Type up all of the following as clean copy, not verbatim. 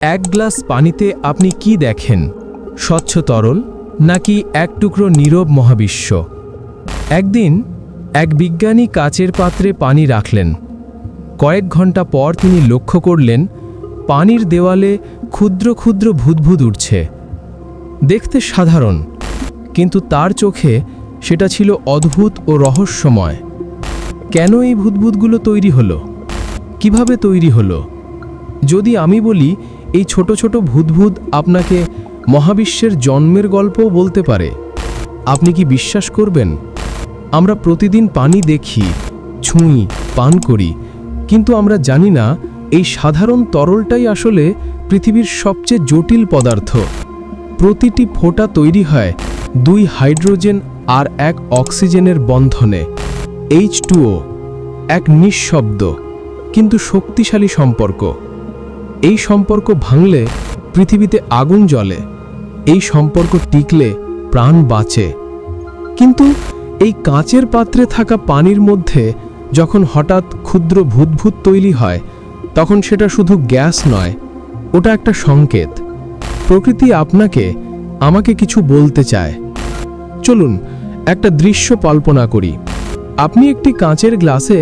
এক গ্লাস পানিতে আপনি কি দেখেন? স্বচ্ছ তরল নাকি এক টুকরো নীরব মহাবিশ্ব? একদিন এক বিজ্ঞানী কাচের পাত্রে পানি রাখলেন। কয়েক ঘন্টা পর তিনি লক্ষ্য করলেন পানির দেওয়ালে ক্ষুদ্র ক্ষুদ্র ভুদভুদ উঠছে। দেখতে সাধারণ, কিন্তু তার চোখে সেটা ছিল অদ্ভুত ও রহস্যময়। কেন এই ভুদভুদগুলো তৈরি হলো? কিভাবে তৈরি হলো? যদি আমি বলি এই ছোট ছোট ভুদভুদ আপনাকে মহাবিশ্বের জন্মের গল্পও বলতে পারে, আপনি কি বিশ্বাস করবেন? আমরা প্রতিদিন পানি দেখি, ছুঁই, পান করি, কিন্তু আমরা জানি না এই সাধারণ তরলটাই আসলে পৃথিবীর সবচেয়ে জটিল পদার্থ। প্রতিটি ফোঁটা তৈরি হয় 2 হাইড্রোজেন আর 1 অক্সিজেনের বন্ধনে, H2O, এক নিঃশব্দ কিন্তু শক্তিশালী সম্পর্ক। এই সম্পর্ক ভাঙলে পৃথিবীতে আগুন জ্বলে, এই সম্পর্ক টিকলে প্রাণ বাঁচে। কিন্তু এই কাচের পাত্রে থাকা পানির মধ্যে যখন হঠাৎ ক্ষুদ্র ভুদভুদ তৈরি হয়, তখন সেটা শুধু গ্যাস নয়, ওটা একটা সংকেত। প্রকৃতি আপনাকে, আমাকে কিছু বলতে চায়। চলুন একটা দৃশ্য কল্পনা করি। আপনি একটি কাঁচের গ্লাসে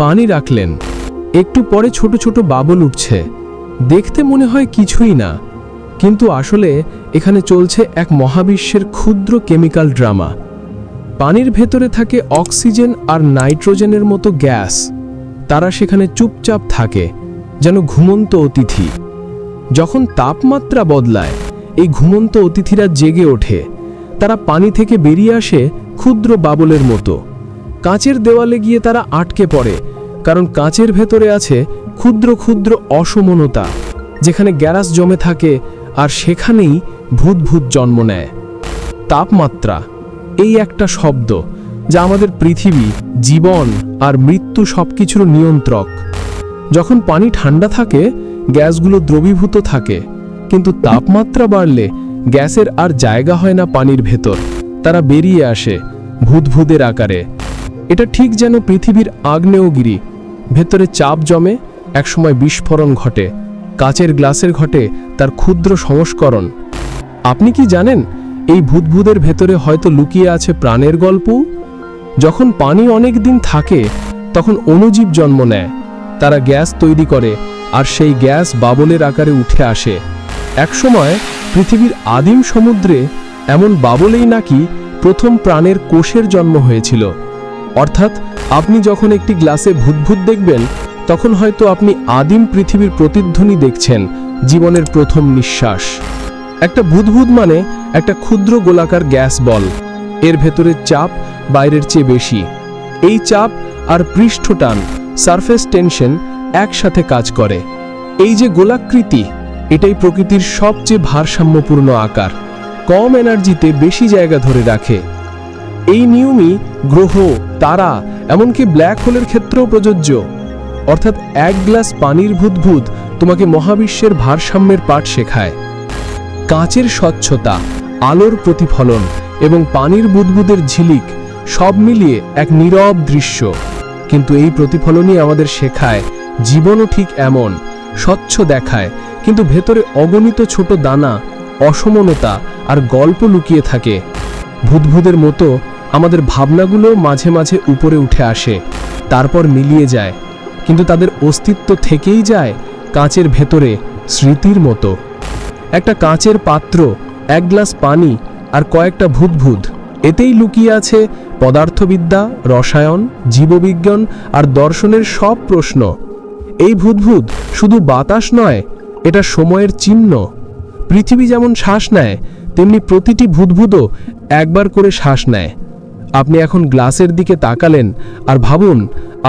পানি রাখলেন, একটু পরে ছোট ছোট বাবল উঠছে। দেখতে মনে হয় কিছুই না, কিন্তু আসলে এখানে চলছে এক মহাবিশ্বের ক্ষুদ্র কেমিক্যাল ড্রামা। পানির ভেতরে থাকে অক্সিজেন আর নাইট্রোজেনের মতো গ্যাস। তারা সেখানে চুপচাপ থাকে, যেন ঘুমন্ত অতিথি। যখন তাপমাত্রা বদলায়, এই ঘুমন্ত অতিথিরা জেগে ওঠে। তারা পানি থেকে বেরিয়ে আসে ক্ষুদ্র বাবলের মতো। কাঁচের দেওয়ালে গিয়ে তারা আটকে পড়ে, কারণ কাঁচের ভেতরে আছে ক্ষুদ্র ক্ষুদ্র অসমনতা, যেখানে গ্যাস জমে থাকে, আর সেখানেই ভুদভুদ জন্ম নেয়। তাপমাত্রা, এই একটা শব্দ যা আমাদের পৃথিবী, জীবন আর মৃত্যু সবকিছুর নিয়ন্ত্রক। যখন পানি ঠান্ডা থাকে, গ্যাসগুলো দ্রবীভূত থাকে, কিন্তু তাপমাত্রা বাড়লে গ্যাসের আর জায়গা হয় না পানির ভেতর। তারা বেরিয়ে আসে ভুদভুদের আকারে। এটা ঠিক যেন পৃথিবীর আগ্নেয়গিরি, ভেতরে চাপ জমে, একসময় বিস্ফোরণ ঘটে। কাচের গ্লাসের ঘটে তার ক্ষুদ্র সংস্করণ। আপনি কি জানেন এই ভুদভুদের ভেতরে হয়তো লুকিয়ে আছে প্রাণের গল্প? যখন পানি অনেক দিন থাকে, তখন অণুজীব জন্ম নেয়। তারা গ্যাস তৈরি করে, আর সেই গ্যাস বাবলের আকারে উঠে আসে। একসময় পৃথিবীর আদিম সমুদ্রে এমন বাবলেই নাকি প্রথম প্রাণের কোষের জন্ম হয়েছিল। অর্থাৎ আপনি যখন একটি গ্লাসে ভুদভুদ দেখবেন, তখন হয়তো আপনি আদিম পৃথিবীর প্রতিধ্বনি দেখছেন, জীবনের প্রথম নিঃশ্বাস। একটা ভুদভুদ মানে একটা ক্ষুদ্র গোলাকার গ্যাস বল। এর ভেতরে চাপ বাইরের চেয়ে বেশি। এই চাপ আর পৃষ্ঠটান, সারফেস টেনশন, একসাথে কাজ করে। এই যে গোলাকৃতি, এটাই প্রকৃতির সবচেয়ে ভারসাম্যপূর্ণ আকার। কম এনার্জিতে বেশি জায়গা ধরে রাখে। এই নিয়মই গ্রহ, তারা, এমনকি ব্ল্যাক হোলের ক্ষেত্রেও প্রযোজ্য। অর্থাৎ এক গ্লাস পানির ভুদভুদ তোমাকে মহাবিশ্বের ভারসাম্যের পাঠ শেখায়। কাঁচের স্বচ্ছতা, আলোর প্রতিফলন এবং পানির বুদবুদের ঝিলিক সব মিলিয়ে এক নীরব দৃশ্য। কিন্তু এই প্রতিফলনই আমাদের শেখায় জীবনও ঠিক এমন, স্বচ্ছ দেখায়, কিন্তু ভেতরে অগণিত ছোট দানা, অসমনতা আর গল্প লুকিয়ে থাকে। ভুদভুদের মতো আমাদের ভাবনাগুলো মাঝে মাঝে উপরে উঠে আসে, তারপর মিলিয়ে যায়, কিন্তু তাদের অস্তিত্ব থেকেই যায় কাঁচের ভেতরে স্মৃতির মতো। একটা কাঁচের পাত্র, এক গ্লাস পানি আর কয়েকটা ভুদভুদ, এতেই লুকিয়ে আছে পদার্থবিদ্যা, রসায়ন, জীববিজ্ঞান আর দর্শনের সব প্রশ্ন। এই ভুদভুদ শুধু বাতাস নয়, এটা সময়ের চিহ্ন। পৃথিবী যেমন শ্বাস নেয়, তেমনি প্রতিটি ভুদভুদও একবার করে শ্বাস নেয়। আপনি এখন গ্লাসের দিকে তাকালেন আর ভাবুন,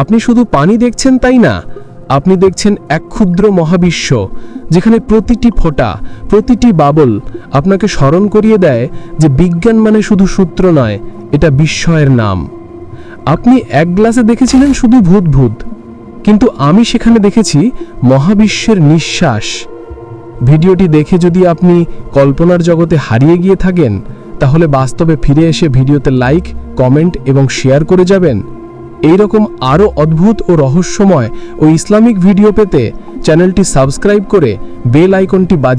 আপনি শুধু পানি দেখছেন তাই না, আপনি দেখছেন এক ক্ষুদ্র মহাবিশ্ব, যেখানে প্রতিটি ফোঁটা, প্রতিটি বাবল আপনাকে স্মরণ করিয়ে দেয় যে বিজ্ঞান মানে শুধু সূত্র নয়, এটা বিস্ময়ের নাম। আপনি এক গ্লাসে দেখেছিলেন শুধু ভুদভুদ, কিন্তু আমি সেখানে দেখেছি মহাবিশ্বের নিঃশ্বাস। ভিডিওটি দেখে যদি আপনি কল্পনার জগতে হারিয়ে গিয়ে থাকেন, তাহলে বাস্তবে ফিরে এসে ভিডিওতে লাইক, কমেন্ট এবং শেয়ার করে যাবেন। এইরকম আরও অদ্ভুত ও রহস্যময় ও ইসলামিক ভিডিও পেতে চ্যানেলটি সাবস্ক্রাইব করে বেল আইকনটি বাজিয়ে